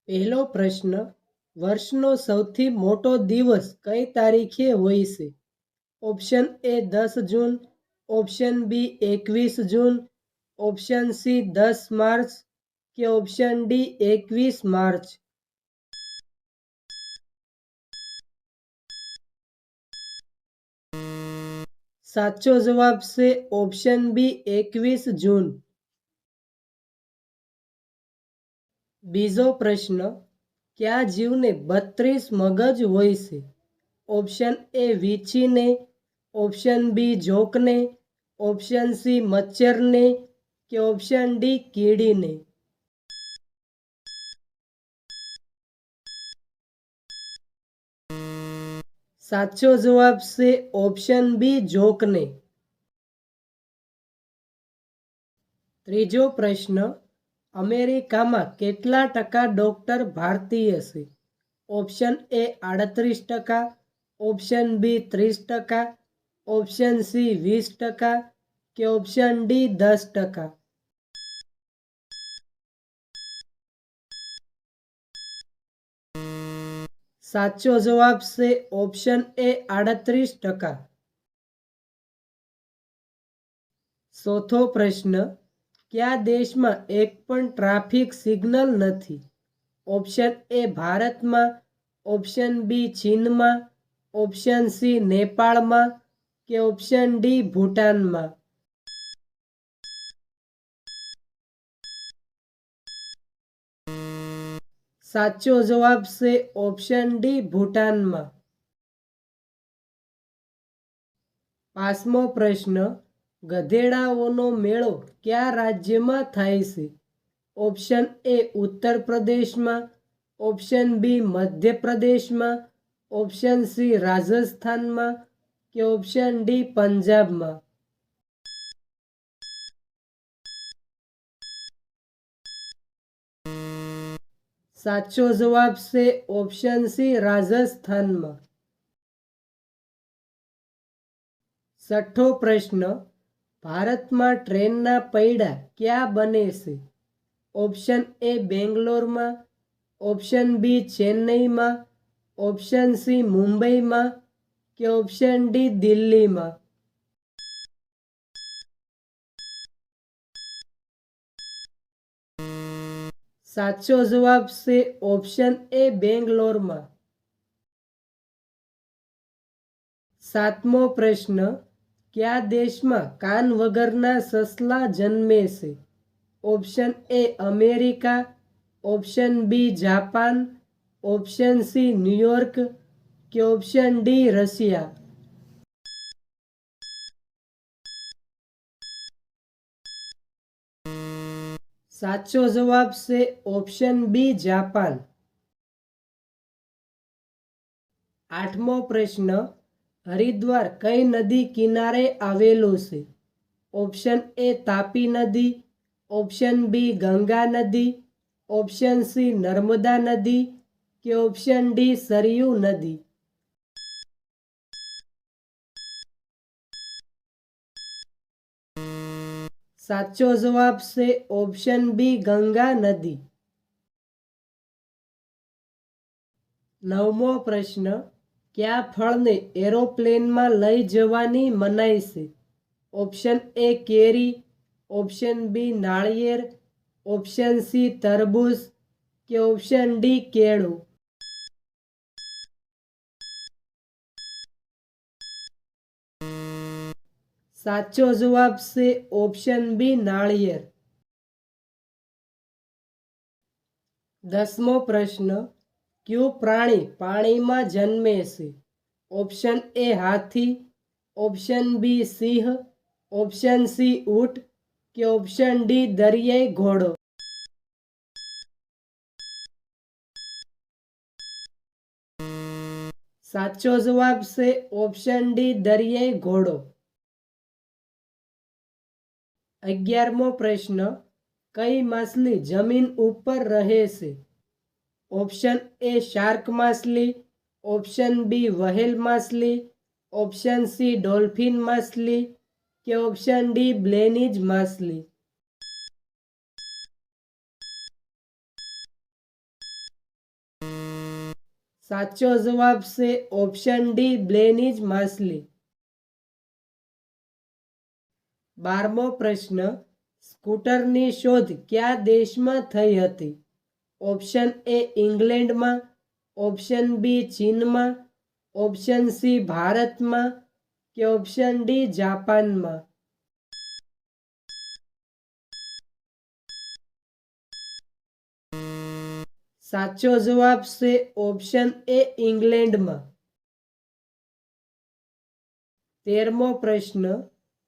પહેલો પ્રશ્ન, વર્ષનો સૌથી મોટો દિવસ કઈ તારીખે હોય છે? Option A 10 June, option B 21 June, option C 10 March કે ઓપ્શન ડી 21 માર્ચ. સાચો જવાબ છે ઓપ્શન બી 21 જૂન. બીજો પ્રશ્ન, કયા જીવને 32 મગજ હોય છે? ઓપ્શન એ વીંછીને, ઓપ્શન બી જોંકને, ઓપ્શન સી મચ્છરને કે ઓપ્શન ડી કીડીને. સાચો જવાબ છે ઓપ્શન બી જોંકને. ત્રીજો પ્રશ્ન, અમેરિકામાં કેટલા ટકા ડોક્ટર ભારતીય છે? Option A 38%, option B 30%, option C 20% કે ઓપ્શન ડી 10%. સાચો જવાબ છે ઓપ્શન એ 38%. ચોથો પ્રશ્ન, કયા દેશમાં એક પણ ટ્રાફિક સિગ્નલ નથી? ઓપ્શન એ ભારતમાં, ઓપ્શન બી ચીનમાં, ઓપ્શન સી નેપાળમાં કે ઓપ્શન ડી ભૂટાનમાં. સાચો જવાબ છે ઓપ્શન ડી ભૂટાનમાં. પાંચમો પ્રશ્ન, ગધેડાઓનો મેળો કયા રાજ્યમાં થાય છે? ઓપ્શન એ ઉત્તર પ્રદેશમાં, ઓપ્શન બી મધ્યપ્રદેશમાં, ઓપ્શન સી રાજસ્થાનમાં કે ઓપ્શન ડી પંજાબમાં. સાચો જવાબ છે ઓપ્શન સી રાજસ્થાનમાં. છઠ્ઠો પ્રશ્ન, ભારતમાં ટ્રેનના પૈડા ક્યાં બને છે? ઓપ્શન એ બેંગ્લોરમાં, ઓપ્શન બી ચેન્નઈમાં, ઓપ્શન સી મુંબઈમાં કે ઓપ્શન ડી દિલ્હીમાં. સાચો જવાબ છે ઓપ્શન એ બેંગ્લોરમાં. સાતમો પ્રશ્ન, કયા દેશમાં કાન વગરના સસલા જન્મે છે? Option A America, option B Japan, option C New York કે ઓપ્શન ડી રશિયા. સાચો જવાબ છે ઓપ્શન બી જાપાન. આઠમો પ્રશ્ન, હરિદ્વાર કઈ નદી કિનારે આવેલું છે? ઓપ્શન એ તાપી નદી, ઓપ્શન બી ગંગા નદી, ઓપ્શન સી નર્મદા નદી કે ઓપ્શન ડી સરયુ નદી. સાચો જવાબ છે ઓપ્શન બી ગંગા નદી. નવમો પ્રશ્ન, કયા ફળને એરોપ્લેનમાં લઈ જવાની મનાઈ છે? ઓપ્શન એ કેરી, ઓપ્શન બી નાળિયેર, ઓપ્શન સી તરબૂચ કે ઓપ્શન ડી કેળું. સાચો જવાબ છે ઓપ્શન બી નાળિયેર. દસમો પ્રશ્ન, કયું પ્રાણી પાણીમાં જન્મે છે? ઓપ્શન એ હાથી, ઓપ્શન બી સિંહ, ઓપ્શન સી ઊંટ કે ઓપ્શન ડી દરિયાઈ ઘોડો. સાચો જવાબ છે ઓપ્શન ડી દરિયાઈ ઘોડો. 11મો પ્રશ્ન, કઈ માછલી જમીન ઉપર રહે છે? ઓપ્શન એ શાર્ક માછલી, ઓપ્શન બી વ્હેલ માછલી, ઓપ્શન સી ડોલ્ફિન માછલી કે ઓપ્શન ડી બ્લેનીજ માછલી. સાચો જવાબ છે ઓપ્શન ડી બ્લેનીજ માછલી. 12મો પ્રશ્ન, સ્કૂટરની શોધ કયા દેશમાં થઈ હતી? ઓપ્શન એ ઇંગ્લેન્ડમાં, ઓપ્શન બી ચીનમાં, ઓપ્શન સી ભારતમાં કે ઓપ્શન ડી જાપાનમાં. સાચો જવાબ છે ઓપ્શન એ ઇંગ્લેન્ડમાં. 13મો પ્રશ્ન,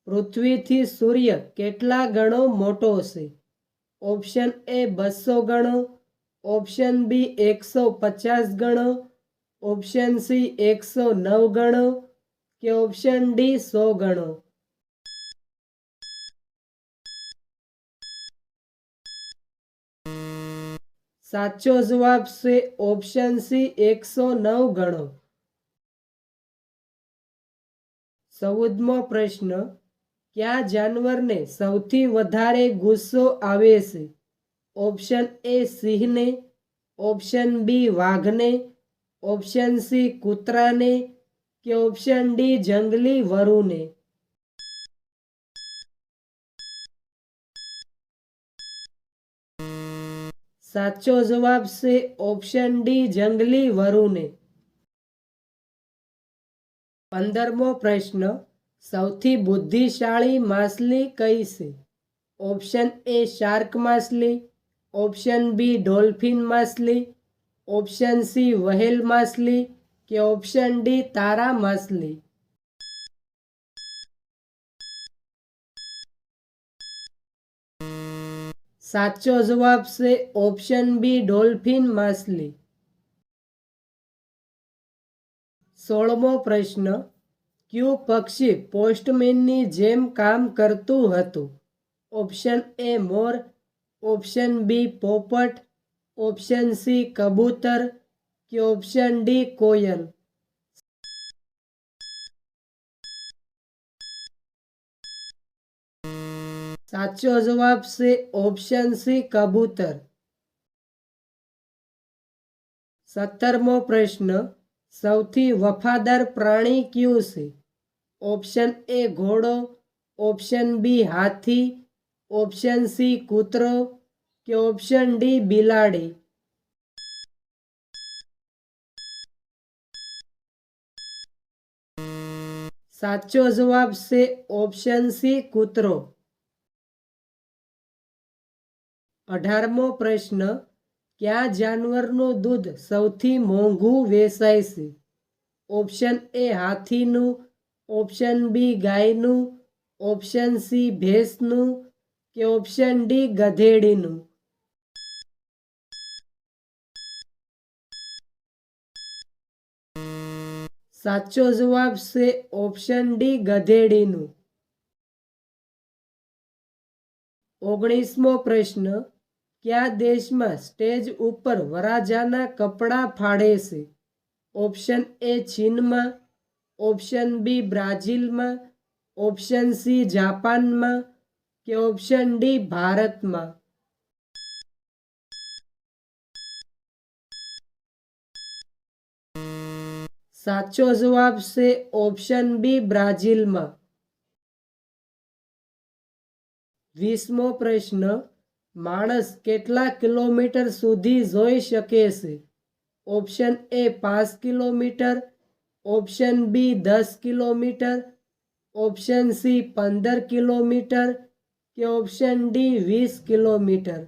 પૃથ્વીથી સૂર્ય કેટલા ગણો મોટો છે? ઓપ્શન એ 200 ગણો, ઓપ્શન બી 150 ગણો, ઓપ્શન સી 109 ગણો કે ઓપ્શન ડી 100 ગણો. સાચો જવાબ છે ઓપ્શન સી 109 ગણો. 14મો પ્રશ્ન, કયા જાનવરને સૌથી વધારે ગુસ્સો આવે છે? ઓપ્શન એ સિંહને, ઓપ્શન બી વાઘને, ઓપ્શન સી કૂતરાને કે ઓપ્શન ડી જંગલી વરુને. સાચો જવાબ છે ઓપ્શન ડી જંગલી વરુને. 15મો પ્રશ્ન, સૌથી બુદ્ધિશાળી માછલી કઈ છે? ઓપ્શન એ શાર્ક માછલી, ઓપ્શન બી ડોલ્ફિન માછલી, ઓપ્શન સી વ્હેલ માછલી કે ઓપ્શન ડી તારા માછલી. સાચો જવાબ છે ઓપ્શન બી ડોલ્ફિન માછલી. 16મો પ્રશ્ન, કયું પક્ષી પોસ્ટમેનની જેમ કામ કરતું હતું? Option A more, option B પોપટ, ઓપ્શન સી કબૂતર કે ઓપ્શન ડી કોયલ. સાચો જવાબ છે ઓપ્શન સી કબૂતર. 17મો પ્રશ્ન, સૌથી વફાદાર પ્રાણી કયું છે? ઓપ્શન એ ઘોડો, ઓપ્શન બી હાથી, ઓપ્શન સી કૂતરો કે ઓપ્શન ડી બિલાડી. સાચો જવાબ છે ઓપ્શન સી કૂતરો. 18મો પ્રશ્ન, કયા જાનવરનું દૂધ સૌથી મોંઘું વેચાય છે? ઓપ્શન એ હાથીનું, ઓપ્શન બી ગાયનું, ઓપ્શન સી ભેંસનું કે ઓપ્શન ડી ગધેડીનું. સાચો જવાબ છે ઓપ્શન ડી ગધેડીનું. 19મો પ્રશ્ન, કયા દેશમાં સ્ટેજ ઉપર વરરાજાના કપડાં ફાડે છે? ઓપ્શન એ ચીનમાં, ઓપ્શન બી બ્રાઝિલમાં, ઓપ્શન સી જાપાનમાં કે ઓપ્શન ડી ભારતમાં. સાચો જવાબ છે ઓપ્શન બી બ્રાઝિલમાં. 20મો પ્રશ્ન, માણસ કેટલા કિલોમીટર સુધી જોઈ શકે છે? Option A 5 kilometre, option B 10 kilometre, option C 15 kilometre કે ઓપ્શન ડી 20 કિલોમીટર.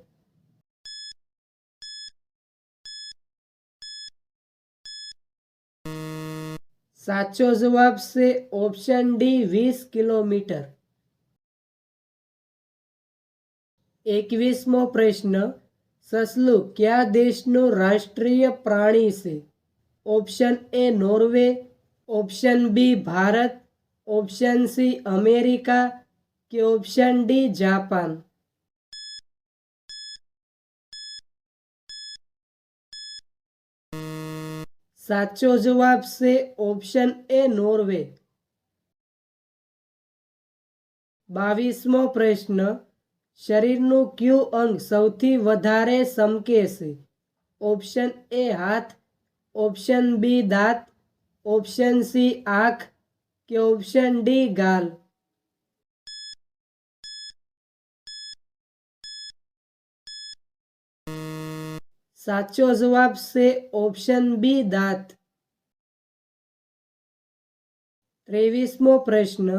સાચો જવાબ છે ઓપ્શન ડી 20 કિલોમીટર. 21મો પ્રશ્ન, સસલું કયા દેશનું રાષ્ટ્રીય પ્રાણી છે? Option A Norway, option B Bharat, option C America કે ઓપ્શન ડી જાપાન. સાચો જવાબ છે ઓપ્શન એ નોર્વે. 22મો પ્રશ્ન, શરીરનું કયું અંગ સૌથી વધારે ચમકે છે? ઓપ્શન એ હાથ, ઓપ્શન બી દાંત, ઓપ્શન સી આંખ કે ઓપ્શન ડી ગાલ? સાચો જવાબ છે ઓપ્શન બી દાંત. 23મો પ્રશ્ન.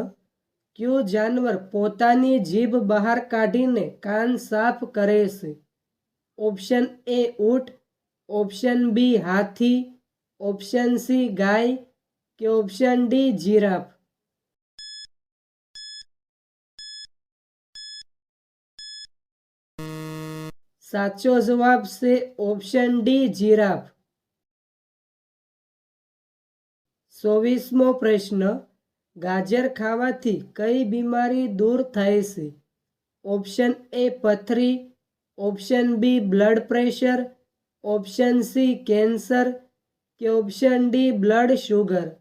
કયું જાનવર પોતાની જીભ બહાર કાઢીને કાન સાફ કરે છે? ઓપ્શન એ ઊંટ, ઓપ્શન બી હાથી, ઓપ્શન સી ગાય કે ઓપ્શન ડી જીરાફ? સાચો જવાબ છે ઓપ્શન ડી જીરાફ. 24મો પ્રશ્ન. ગાજર ખાવાથી કઈ બીમારી દૂર થાય છે? ઓપ્શન એ પથરી, option B blood pressure, option C cancer કે ઓપ્શન ડી બ્લડ શુગર?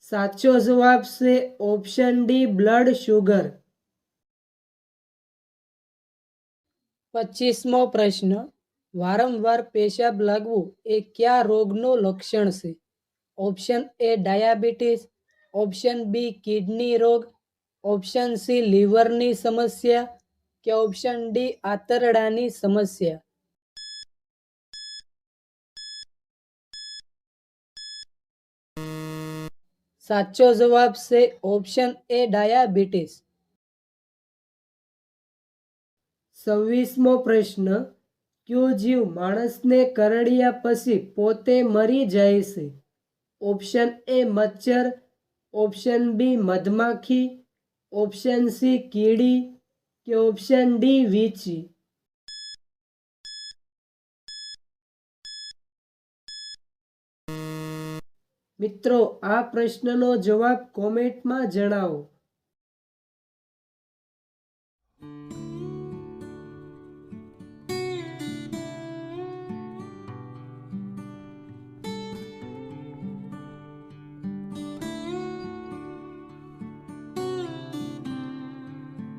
સાચો જવાબ છે ઓપ્શન ડી બ્લડ શુગર. 25મો પ્રશ્ન. વારંવાર પેશાબ લાગવું એ કયા રોગનું લક્ષણ છે? Option A diabetes, option B kidney રોગ, ઓપ્શન સી લીવરની સમસ્યા કે ઓપ્શન ડી આંતરડાની સમસ્યા? સાચો જવાબ છે ઓપ્શન એ ડાયાબિટીસ. 26મો પ્રશ્ન. કયો જીવ માણસને કરડ્યા પછી પોતે મરી જાય છે? ઓપ્શન એ મચ્છર, ઓપ્શન બી મધમાખી, ઓપ્શન સી કીડી કે ઓપ્શન ડી વીંછી? મિત્રો, આ પ્રશ્નનો જવાબ કોમેન્ટમાં જણાવો.